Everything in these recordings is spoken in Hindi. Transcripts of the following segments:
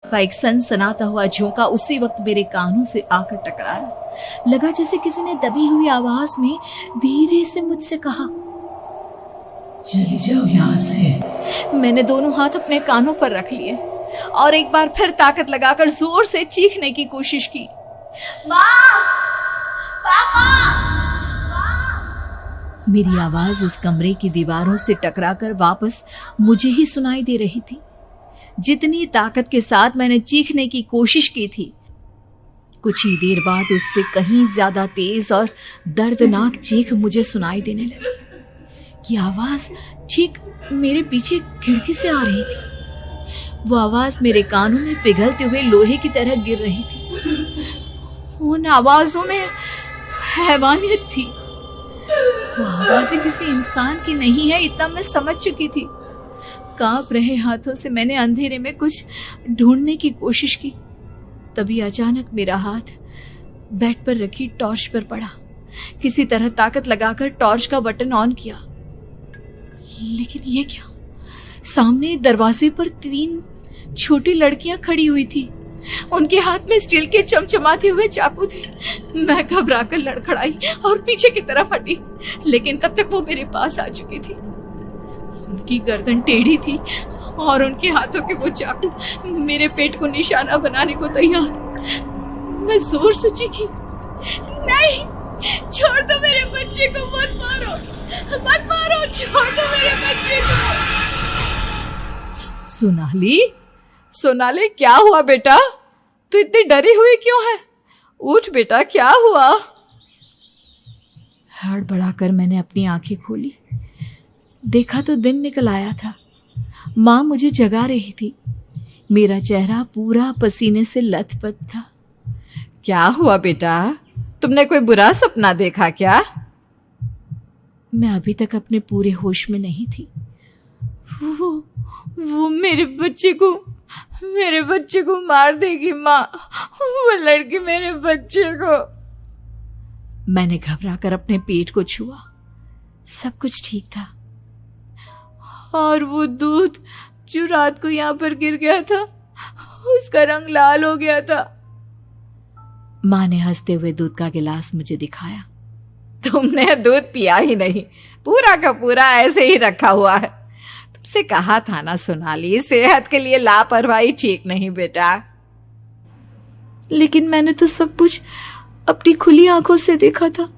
का एक सनसनाता हुआ झोंका उसी वक्त मेरे कानों से आकर टकराया। लगा जैसे किसी ने दबी हुई आवाज में धीरे से मुझसे कहा, चली जाओ यहाँ से। मैंने दोनों हाथ अपने कानों पर रख लिए और एक बार फिर ताकत लगाकर जोर से चीखने की कोशिश की। माँ! पापा! माँ! मेरी आवाज उस कमरे की दीवारों से टकराकर वापस मुझे ही सुनाई दे रही थी। जितनी ताकत के साथ मैंने चीखने की कोशिश की थी, कुछ ही देर बाद उससे कहीं ज्यादा तेज और दर्दनाक चीख मुझे सुनाई देने लगी। ये आवाज ठीक मेरे पीछे खिड़की से आ रही थी। वो आवाज मेरे कानों में पिघलते हुए लोहे की तरह गिर रही थी। उन आवाजों में हैवानियत थी। वो आवाजें किसी इंसान की नहीं है, इतना मैं समझ चुकी थी। कांप रहे हाथों से मैंने अंधेरे में कुछ ढूंढने की कोशिश की। तभी अचानक मेरा हाथ बेड पर रखी टॉर्च पर पड़ा। किसी तरह ताकत लगाकर टॉर्च का बटन ऑन किया, लेकिन ये क्या? सामने दरवाजे पर 3 छोटी लड़कियां खड़ी हुई थी। उनके हाथ में स्टील के चमचमाते हुए चाकू थे। मैं घबराकर लड़खड़ाई और पीछे की तरफ हटी, लेकिन तब तक वो मेरे पास आ चुकी थी। उनकी गर्दन टेढ़ी थी और उनके हाथों के वो चाकू मेरे पेट को निशाना बनाने को तैयार। मैं जोर से चीखी, नहीं, छोड़ दो मेरे बच्चे को, मत मारो, मत मारो, छोड़ दो मेरे बच्चे को। सोनाली, क्या हुआ बेटा? तू इतनी डरी हुई क्यों है? उठ बेटा, क्या हुआ? हड़बड़ाकर मैंने अपनी आंखें खोली। देखा तो दिन निकल आया था। माँ मुझे जगा रही थी। मेरा चेहरा पूरा पसीने से लथपथ था। क्या हुआ बेटा? तुमने कोई बुरा सपना देखा क्या? मैं अभी तक अपने पूरे होश में नहीं थी। वो मेरे बच्चे को मार देगी माँ। वो लड़की मेरे बच्चे को। मैंने घबराकर अपने पेट को छुआ। सब कुछ ठीक था। और वो दूध जो रात को यहाँ पर गिर गया था, उसका रंग लाल हो गया था। माँ ने हंसते हुए दूध का गिलास मुझे दिखाया। तुमने दूध पिया ही नहीं, पूरा का पूरा ऐसे ही रखा हुआ है। तुमसे कहा था ना सोनाली, सेहत के लिए लापरवाही ठीक नहीं बेटा। लेकिन मैंने तो सब कुछ अपनी खुली आंखों से देखा था।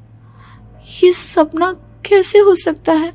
ये सपना कैसे हो सकता है?